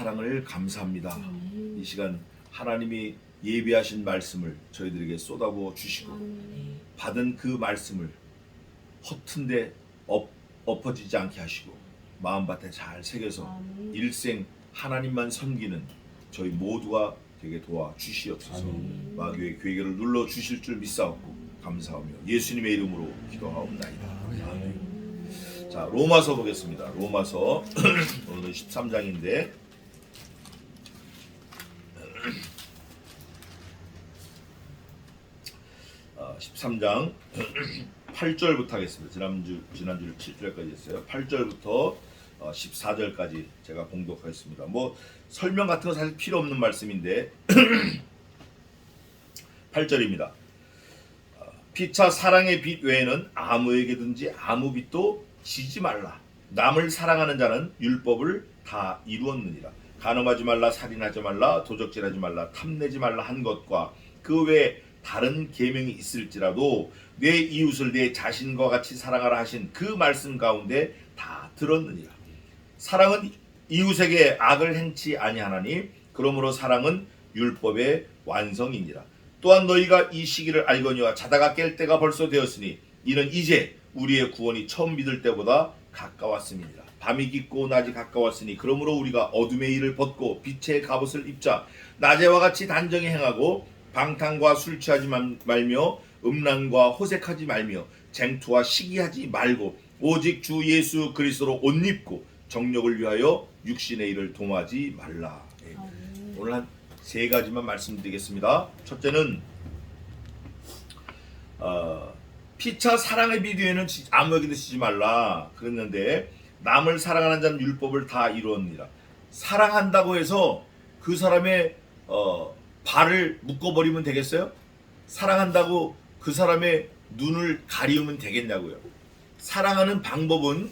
사랑을 감사합니다. 이 시간 하나님이 예비하신 말씀을 저희들에게 쏟아부어 주시고 받은 그 말씀을 허튼데 엎어지지 않게 하시고 마음밭에 잘 새겨서 일생 하나님만 섬기는 저희 모두가 되게 도와주시옵소서. 마교의 교회를 눌러 주실 줄 믿사옵고 감사하며 예수님의 이름으로 기도하옵나이다. 아멘. 자, 로마서 보겠습니다. 로마서 오늘은 13장인데 13장 8절부터 하겠습니다. 지난주 7절까지 했어요. 8절부터 14절까지 제가 봉독하겠습니다. 뭐 설명 같은 거 사실 필요 없는 말씀인데 8절입니다. 피차 사랑의 빛 외에는 아무에게든지 아무 빛도 지지 말라. 남을 사랑하는 자는 율법을 다 이루었느니라. 간음하지 말라, 살인하지 말라, 도적질하지 말라, 탐내지 말라 한 것과 그 외에 다른 계명이 있을지라도 내 이웃을 내 자신과 같이 사랑하라 하신 그 말씀 가운데 다 들었느니라. 사랑은 이웃에게 악을 행치 아니하나니 그러므로 사랑은 율법의 완성이니라. 또한 너희가 이 시기를 알거니와 자다가 깰 때가 벌써 되었으니 이는 이제 우리의 구원이 처음 믿을 때보다 가까웠음이니라. 밤이 깊고 낮이 가까웠으니 그러므로 우리가 어둠의 일을 벗고 빛의 갑옷을 입자. 낮에와 같이 단정히 행하고 방탕과 술 취하지 말며 음란과 호색하지 말며 쟁투와 시기하지 말고 오직 주 예수 그리스도로 옷 입고 정욕을 위하여 육신의 일을 동하지 말라. 오늘 한 세 가지만 말씀드리겠습니다. 첫째는 피차 사랑의 비디오에는 아무에게도 쓰지 말라 그랬는데 남을 사랑하는 자는 율법을 다 이루었느니라. 사랑한다고 해서 그 사람의 발을 묶어버리면 되겠어요? 사랑한다고 그 사람의 눈을 가리우면 되겠냐고요. 사랑하는 방법은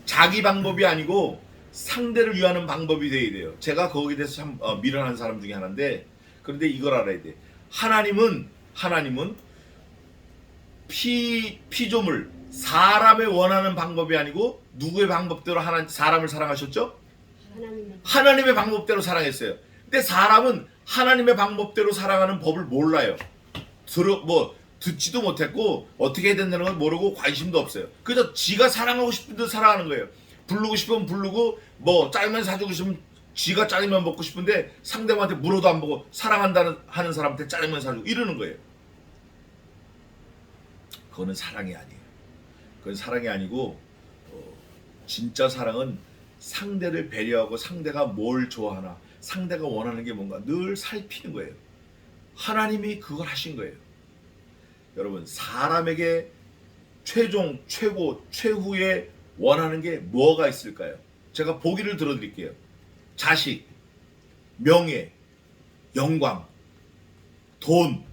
자기 방법이 아니고 상대를 위하는 방법이 돼야 돼요. 제가 거기에 대해서 참 미련한 사람 중에 하나인데, 그런데 이걸 알아야 돼. 하나님은 피조물 사람의 원하는 방법이 아니고 누구의 방법대로 사람을 사랑하셨죠? 하나님의 방법대로 사랑했어요. 근데 사람은 하나님의 방법대로 사랑하는 법을 몰라요. 듣지도 못했고 어떻게 해야 된다는 걸 모르고 관심도 없어요. 그래서 지가 사랑하고 싶은 듯 사랑하는 거예요. 부르고 싶으면 부르고 짜장면 사주고 싶으면 지가 짜장면 먹고 싶은데 상대방한테 물어도 안 보고 사랑한다는 하는 사람한테 짜장면 사주고 이러는 거예요. 그거는 사랑이 아니에요. 그건 사랑이 아니고 진짜 사랑은 상대를 배려하고 상대가 뭘 좋아하나 상대가 원하는 게 뭔가 늘 살피는 거예요. 하나님이 그걸 하신 거예요. 여러분, 사람에게 최고 최후의 원하는 게 뭐가 있을까요? 제가 보기를 들어드릴게요. 자식, 명예, 영광, 돈,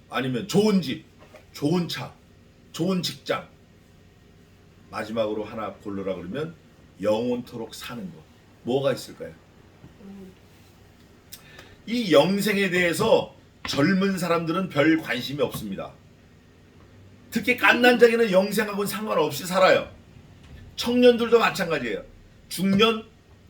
아니면 좋은 집, 좋은 차, 좋은 직장. 마지막으로 하나 고르라 그러면 영원토록 사는 것. 뭐가 있을까요? 이 영생에 대해서 젊은 사람들은 별 관심이 없습니다. 특히 갓난자기는 영생하고는 상관없이 살아요. 청년들도 마찬가지예요. 중년,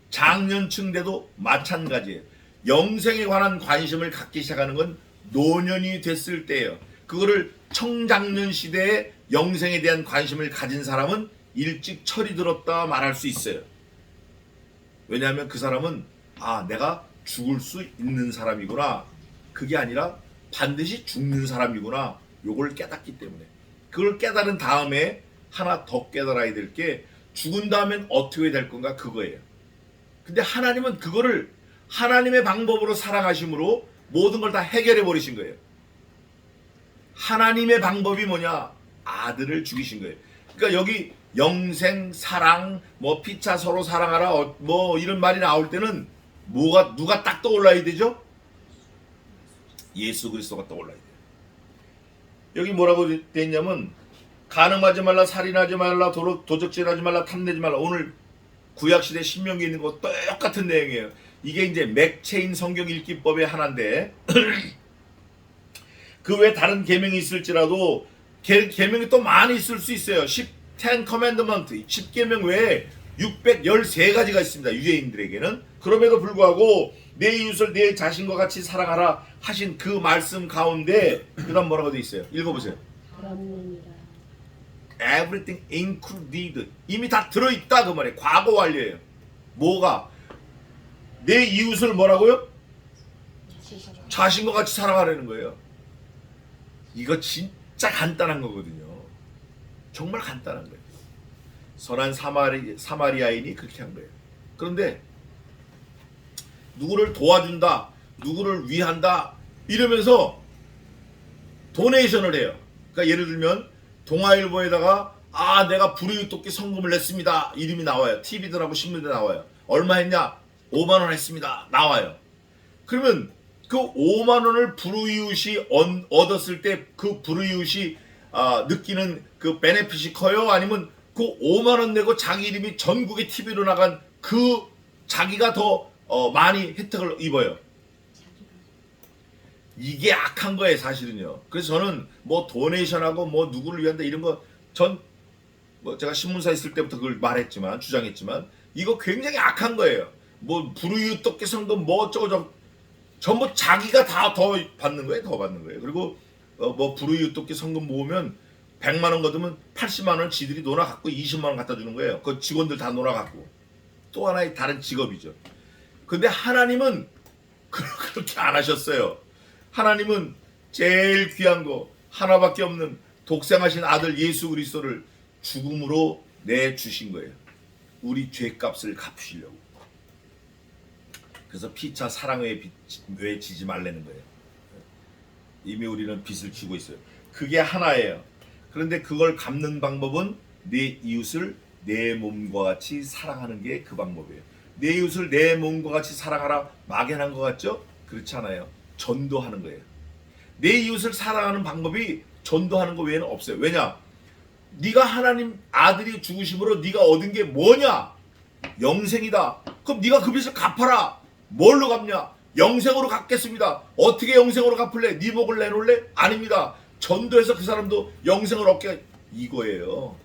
장년층대도 마찬가지예요. 영생에 관한 관심을 갖기 시작하는 건 노년이 됐을 때예요. 그거를 청장년 시대에 영생에 대한 관심을 가진 사람은 일찍 철이 들었다 말할 수 있어요. 왜냐하면 그 사람은 내가 죽을 수 있는 사람이구나. 그게 아니라 반드시 죽는 사람이구나. 요걸 깨닫기 때문에. 그걸 깨달은 다음에 하나 더 깨달아야 될 게 죽은 다음엔 어떻게 될 건가 그거예요. 근데 하나님은 그거를 하나님의 방법으로 사랑하심으로 모든 걸 다 해결해 버리신 거예요. 하나님의 방법이 뭐냐? 아들을 죽이신 거예요. 그러니까 여기 영생, 사랑, 피차 서로 사랑하라 이런 말이 나올 때는 누가 딱 떠올라야 되죠? 예수 그리스도가 떠올라야 돼요. 여기 뭐라고 되어 있냐면 간음하지 말라, 살인하지 말라, 도적질하지 말라, 탐내지 말라. 오늘 구약시대 신명기에 있는 거 똑같은 내용이에요. 이게 이제 맥체인 성경 읽기법의 하나인데 그 외에 다른 계명이 있을지라도 계명이 또 많이 있을 수 있어요. 10 Commandment, 10계명 외에 613가지가 있습니다. 유대인들에게는. 그럼에도 불구하고 내 이웃을 내 자신과 같이 사랑하라 하신 그 말씀 가운데 그다음 뭐라고 돼 있어요? 읽어보세요. Everything included. 이미 다 들어있다 그 말이에요. 과거 완료예요. 뭐가? 내 이웃을 뭐라고요? 자신과 같이 사랑하라는 거예요. 이거 진짜 간단한 거거든요. 정말 간단한 거예요. 선한 사마리아인이 그렇게 한 거예요. 그런데 누구를 도와준다, 누구를 위한다 이러면서 도네이션을 해요. 그러니까 예를 들면 동아일보에다가 내가 불우이웃 돕기 성금을 냈습니다. 이름이 나와요. TV들하고 신문에 나와요. 얼마 했냐? 5만 원 했습니다. 나와요. 그러면 그 5만 원을 불우이웃이 얻었을 때 그 불우이웃이 느끼는 그 베네핏이 커요? 아니면 그 5만 원 내고 자기 이름이 전국의 TV로 나간 그 자기가 더 많이 혜택을 입어요? 이게 악한 거예요, 사실은요. 그래서 저는 뭐 도네이션하고 뭐 누구를 위한다 이런 거 뭐 제가 신문사 있을 때부터 그걸 말했지만 주장했지만 이거 굉장히 악한 거예요. 뭐 불우이웃 돕기 성금 뭐 어쩌고 전부 자기가 다 더 받는 거예요, 더 받는 거예요. 그리고 뭐 불우이웃 돕기 성금 모으면 100만 원 거두면 80만 원 지들이 놀아 갖고 20만 원 갖다 주는 거예요. 그 직원들 다 놀아 갖고. 또 하나의 다른 직업이죠. 근데 하나님은 그렇게 안 하셨어요. 하나님은 제일 귀한 거 하나밖에 없는 독생하신 아들 예수 그리스도를 죽음으로 내주신 거예요. 우리 죄값을 갚으시려고. 그래서 피차 사랑에 지지 말라는 거예요. 이미 우리는 빚을 지고 있어요. 그게 하나예요. 그런데 그걸 갚는 방법은 내 이웃을 내 몸과 같이 사랑하는 게 그 방법이에요. 내 이웃을 내 몸과 같이 사랑하라 막연한 것 같죠? 그렇지 않아요. 전도하는 거예요. 내 이웃을 사랑하는 방법이 전도하는 거 외에는 없어요. 왜냐? 네가 하나님 아들이 죽으심으로 네가 얻은 게 뭐냐? 영생이다. 그럼 네가 그 빚을 갚아라. 뭘로 갚냐? 영생으로 갚겠습니다. 어떻게 영생으로 갚을래? 네 목을 내놓을래? 아닙니다. 전도해서 그 사람도 영생을 얻게, 이거예요.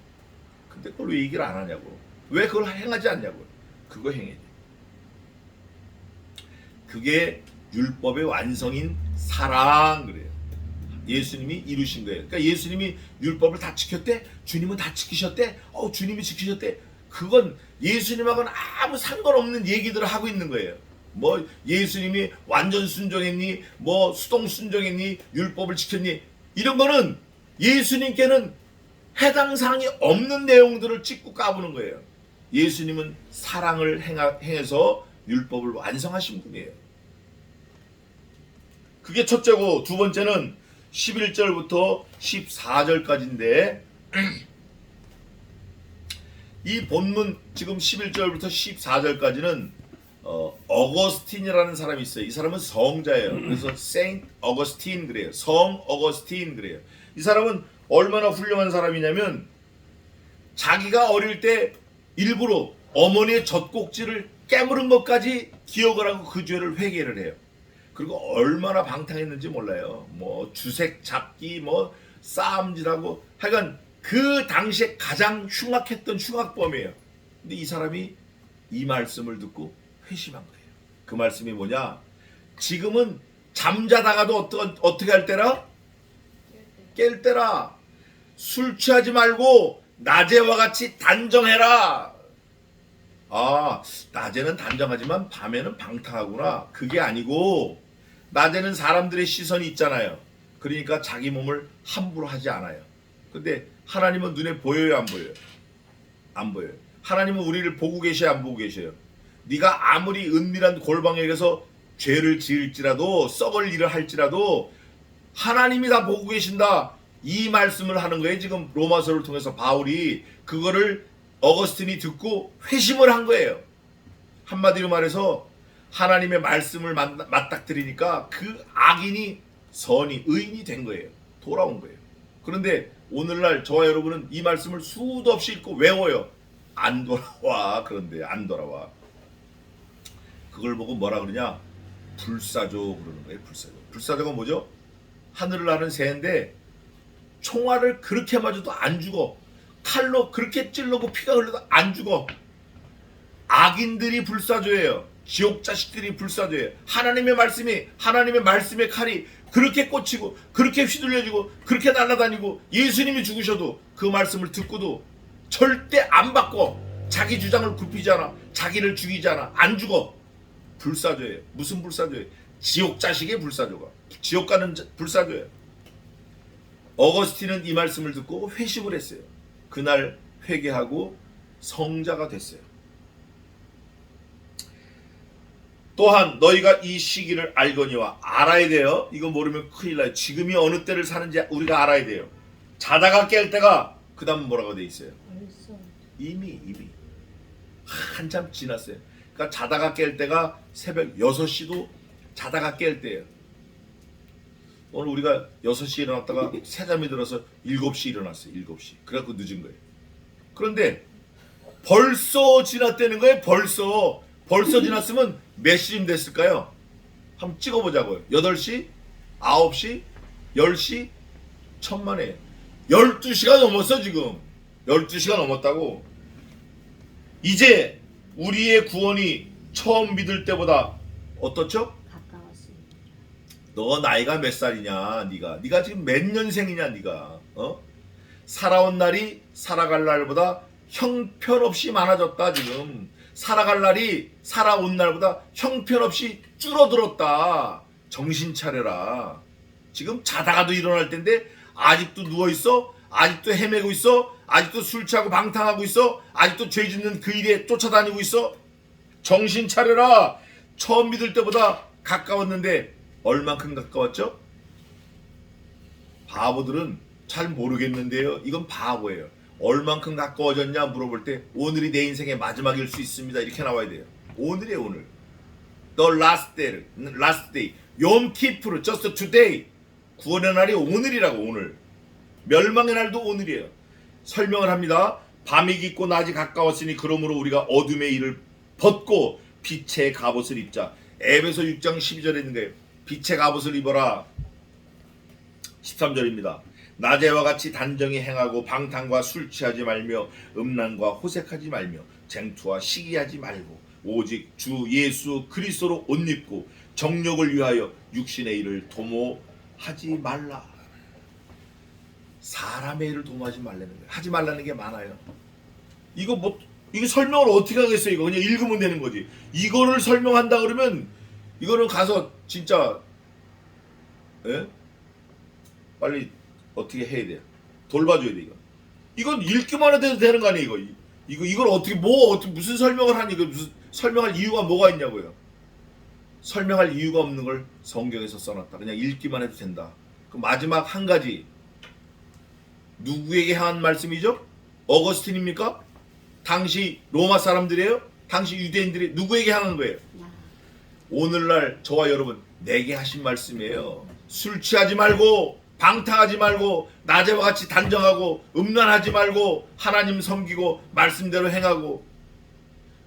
근데 그걸 왜 얘기를 안 하냐고. 왜 그걸 행하지 않냐고. 그거 행해야 돼. 그게 율법의 완성인 사랑 그래요. 예수님이 이루신 거예요. 그러니까 예수님이 율법을 다 지켰대? 주님은 다 지키셨대? 주님이 지키셨대? 그건 예수님하고는 아무 상관없는 얘기들을 하고 있는 거예요. 뭐 예수님이 완전 순종했니? 뭐 수동 순종했니? 율법을 지켰니? 이런 거는 예수님께는 해당 사항이 없는 내용들을 찍고 까부는 거예요. 예수님은 사랑을 행해서 율법을 완성하신 분이에요. 그게 첫째고, 두 번째는 11절부터 14절까지인데 이 본문 지금 11절부터 14절까지는 어거스틴이라는 사람이 있어요. 이 사람은 성자예요. 그래서 세인트 어거스틴 그래요. 성 어거스틴 그래요. 이 사람은 얼마나 훌륭한 사람이냐면 자기가 어릴 때 일부러 어머니의 젖꼭지를 깨물은 것까지 기억을 하고 그 죄를 회개를 해요. 그리고 얼마나 방탕했는지 몰라요. 뭐 주색 잡기, 뭐 싸움질하고, 하여간 그 당시에 가장 흉악했던 흉악범이에요. 근데 이 사람이 이 말씀을 듣고 회심한 거예요. 그 말씀이 뭐냐? 지금은 잠자다가도 어떻게 할 때라? 깰 때라. 술 취하지 말고 낮에와 같이 단정해라. 낮에는 단정하지만 밤에는 방탕하구나. 그게 아니고 낮에는 사람들의 시선이 있잖아요. 그러니까 자기 몸을 함부로 하지 않아요. 근데 하나님은 눈에 보여요, 안 보여요? 안 보여요. 하나님은 우리를 보고 계셔요, 안 보고 계셔요? 네가 아무리 은밀한 골방에서 죄를 지을지라도, 썩을 일을 할지라도 하나님이 다 보고 계신다. 이 말씀을 하는 거예요. 지금 로마서를 통해서 바울이 그거를 어거스틴이 듣고 회심을 한 거예요. 한마디로 말해서 하나님의 말씀을 맞닥뜨리니까 그 악인이 선이, 의인이 된 거예요. 돌아온 거예요. 그런데 오늘날 저와 여러분은 이 말씀을 수도 없이 읽고 외워요. 안 돌아와. 그런데 안 돌아와. 그걸 보고 뭐라 그러냐? 불사조 그러는 거예요. 불사조. 불사조가 뭐죠? 하늘을 나는 새인데 총알을 그렇게 맞아도 안 죽어. 칼로 그렇게 찔러고 피가 흘러도 안 죽어. 악인들이 불사조예요. 지옥 자식들이 불사조예요. 하나님의 말씀의 칼이 그렇게 꽂히고 그렇게 휘둘려지고 그렇게 날아다니고 예수님이 죽으셔도 그 말씀을 듣고도 절대 안 바꿔. 자기 주장을 굽히지 않아. 자기를 죽이지 않아. 안 죽어. 불사조예요. 무슨 불사조예요? 지옥 자식의 불사조가. 지옥 가는 불사조예요. 어거스틴은 이 말씀을 듣고 회심을 했어요. 그날 회개하고 성자가 됐어요. 또한 너희가 이 시기를 알거니와 알아야 돼요. 이거 모르면 큰일 나요. 지금이 어느 때를 사는지 우리가 알아야 돼요. 자다가 깰 때가 그 다음 뭐라고 돼 있어요? 이미 한참 지났어요. 그러니까 자다가 깰 때가 새벽 6시도 자다가 깰 때예요. 오늘 우리가 6시에 일어났다가 새잠이 들어서 7시에 일어났어요. 7시. 그래갖고 늦은 거예요. 그런데 벌써 지났다는 거예요. 벌써 지났으면 몇 시쯤 됐을까요? 한번 찍어보자고요. 8시? 9시? 10시? 천만에 12시가 넘었어. 지금 12시가 넘었다고. 이제 우리의 구원이 처음 믿을 때보다 어떻죠? 가까웠습니다. 너 나이가 몇 살이냐? 네가 지금 몇 년생이냐? 네가 살아온 날이 살아갈 날보다 형편없이 많아졌다. 지금 살아갈 날이 살아온 날보다 형편없이 줄어들었다. 정신 차려라. 지금 자다가도 일어날 텐데 아직도 누워있어? 아직도 헤매고 있어? 아직도 술 취하고 방탕하고 있어? 아직도 죄 짓는 그 일에 쫓아다니고 있어? 정신 차려라. 처음 믿을 때보다 가까웠는데 얼만큼 가까웠죠? 바보들은 잘 모르겠는데요. 이건 바보예요. 얼만큼 가까워졌냐 물어볼 때 오늘이 내 인생의 마지막일 수 있습니다. 이렇게 나와야 돼요. 오늘이에요. 오늘. The last day. 욤 키프르 just today. 구원의 날이 오늘이라고. 오늘. 멸망의 날도 오늘이에요. 설명을 합니다. 밤이 깊고 낮이 가까웠으니 그러므로 우리가 어둠의 일을 벗고 빛의 갑옷을 입자. 에베소 6장 12절에 있는 거예요. 빛의 갑옷을 입어라. 13절입니다. 낮에와 같이 단정히 행하고 방탕과 술 취하지 말며 음란과 호색하지 말며 쟁투와 시기하지 말고 오직 주 예수 그리스도로 옷 입고 정욕을 위하여 육신의 일을 도모하지 말라. 사람의 일을 도모하지 말라는 거예요. 하지 말라는 게 많아요. 이거 설명을 어떻게 하겠어요? 이거 그냥 읽으면 되는 거지. 이거를 설명한다 그러면 이거는 가서 진짜 빨리 어떻게 해야 돼요? 돌봐줘야 돼. 이건 읽기만 해도 되는 거 아니에요? 이걸 어떻게 무슨 설명을 하니? 이거 무슨 설명할 이유가 뭐가 있냐고요? 설명할 이유가 없는 걸 성경에서 써놨다. 그냥 읽기만 해도 된다. 그 마지막 한 가지 누구에게 향한 말씀이죠? 어거스틴입니까? 당시 로마 사람들이에요? 당시 유대인들이 누구에게 향한 거예요? 오늘날 저와 여러분 내게 하신 말씀이에요. 술 취하지 말고 방탕하지 말고 낮에와 같이 단정하고 음란하지 말고 하나님 섬기고 말씀대로 행하고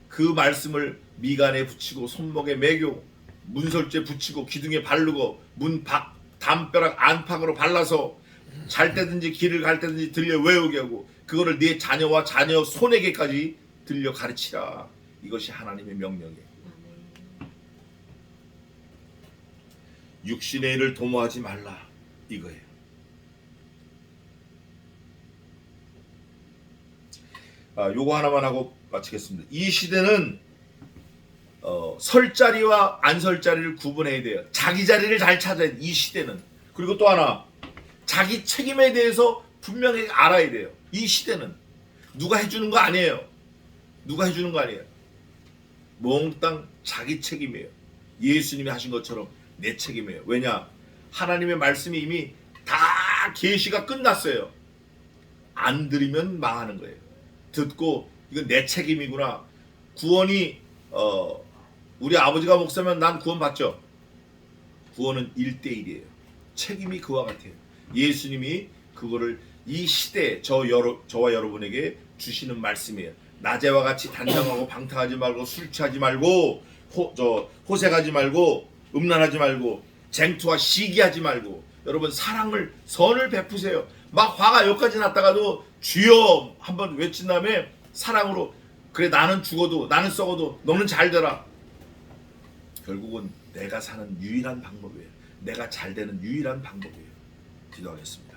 그 말씀을 미간에 붙이고 손목에 매고 문설주에 붙이고 기둥에 바르고 담벼락 안팎으로 발라서 잘 때든지 길을 갈 때든지 들려 외우게 하고 그거를 네 자녀와 자녀 손에게까지 들려 가르치라. 이것이 하나님의 명령이에요. 육신의 일을 도모하지 말라. 이거예요. 요거 하나만 하고 마치겠습니다. 이 시대는 설 자리와 안 설 자리를 구분해야 돼요. 자기 자리를 잘 찾아야 돼. 이 시대는. 그리고 또 하나 자기 책임에 대해서 분명히 알아야 돼요. 이 시대는 누가 해주는 거 아니에요. 누가 해주는 거 아니에요. 몽땅 자기 책임이에요. 예수님이 하신 것처럼 내 책임이에요. 왜냐? 하나님의 말씀이 이미 다 계시가 끝났어요. 안 들으면 망하는 거예요. 듣고 이건 내 책임이구나. 구원이 우리 아버지가 목사면 난 구원 받죠. 구원은 1대1이에요. 책임이 그와 같아요. 예수님이 그거를 이 시대에 저와 여러분에게 주시는 말씀이에요. 낮에와 같이 단정하고 방탕하지 말고 술 취하지 말고 호색하지 말고 음란하지 말고 쟁투와 시기하지 말고 여러분 선을 베푸세요. 막 화가 여기까지 났다가도 주여 한번 외친 다음에 사랑으로 그래 나는 죽어도 나는 썩어도 너는 잘 되라. 결국은 내가 사는 유일한 방법이에요. 내가 잘 되는 유일한 방법이에요. 기도하겠습니다.